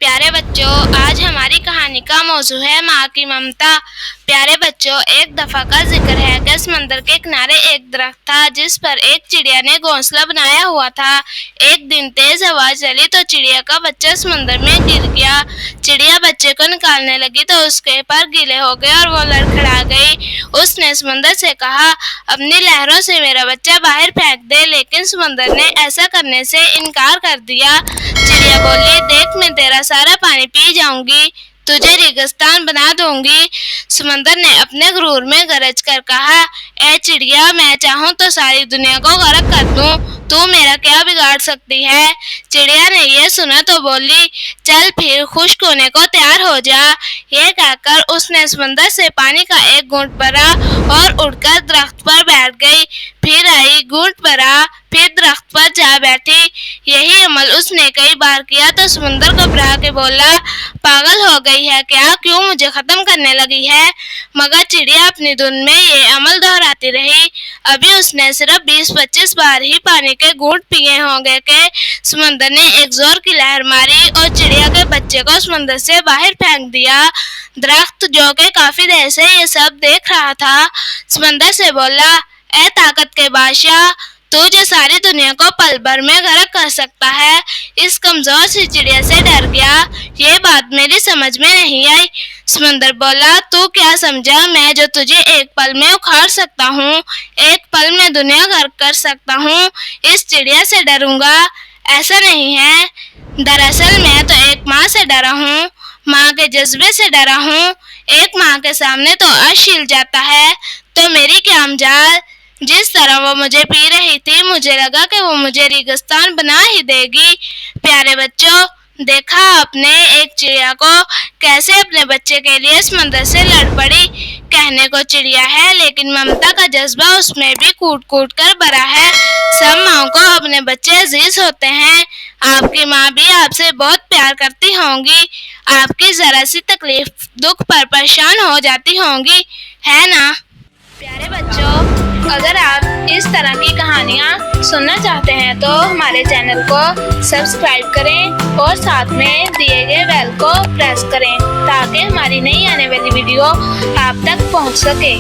प्यारे बच्चों, आज हमारी कहानी का मौजू है माँ की ममता। प्यारे बच्चों, एक दफा का जिक्र है कि समंदर के किनारे एक दरख्त था जिस पर एक चिड़िया ने घोंसला बनाया हुआ था। एक दिन तेज हवा चली तो चिड़िया का बच्चा समंदर में गिर गया। चिड़िया बच्चे को निकालने लगी तो उसके पर गीले हो गए और वो लड़खड़ा गई। उसने समंदर से कहा, अपनी लहरों से मेरा बच्चा बाहर फेंक दे, लेकिन समंदर ने ऐसा करने से इनकार कर दिया। चिड़िया बोली, देख मैं तेरा सारा पानी पी जाऊंगी, तुझे रेगिस्तान बना दूंगी। समंदर ने अपने गुरूर में गरज कर कहा, ए चिड़िया, मैं चाहूँ तो सारी दुनिया को गर्क कर दूं, तू मेरा क्या बिगाड़ सकती है। चिड़िया ने यह सुना तो बोली, चल फिर खुश्क होने को तैयार हो जा। ये कहकर उसने समंदर से पानी का एक घूंट भरा और उड़कर दरख्त पर बैठ गई। फिर आई, घूंट भरा, फिर दरख्त पर जा बैठी। यही अमल उसने कई बार किया तो समंदर घबरा के बोला, पागल हो गई है क्या, क्यों मुझे खत्म करने लगी है। मगर चिड़िया अपनी धुन में ये अमल दोहराती रही। अभी उसने सिर्फ 20-25 बार ही पानी के घूंट पिए होंगे कि समंदर ने एक जोर की लहर मारी और चिड़िया के बच्चे को समंदर से बाहर फेंक दिया। दरख्त, जो कि काफी देर से ये सब देख रहा था, समंदर से बोला, ए ताकत के बादशाह, तू जो सारी दुनिया को पल भर में गर्क कर सकता है, इस कमजोर सी चिड़िया से डर गया। ये बात मेरी समझ में नहीं आई। समंदर बोला, तू क्या समझा, मैं जो तुझे एक पल में उखाड़ सकता हूँ, एक पल में दुनिया गर्क कर सकता हूँ, इस चिड़िया से डरूंगा? ऐसा नहीं है। दरअसल मैं तो एक माँ से डरा हूँ, माँ के जज्बे से डरा हूँ। एक माँ के सामने तो अर्श हिल जाता है, तो मेरी क्या मजाल। जिस तरह वो मुझे पी रही थी, मुझे लगा कि वो मुझे रेगिस्तान बना ही देगी। प्यारे बच्चों, देखा आपने एक चिड़िया को कैसे अपने बच्चे के लिए समंदर से लड़ पड़ी। कहने को चिड़िया है, लेकिन ममता का जज्बा उसमें भी कूट कूट कर भरा है। सब माँओं को अपने बच्चे अजीज होते हैं। आपकी माँ भी आपसे बहुत प्यार करती होंगी, आपकी जरा सी तकलीफ दुख पर परेशान हो जाती होंगी, है ना। प्यारे बच्चों, अगर आप इस तरह की कहानियाँ सुनना चाहते हैं तो हमारे चैनल को सब्सक्राइब करें और साथ में दिए गए बेल को प्रेस करें ताकि हमारी नई आने वाली वीडियो आप तक पहुँच सके।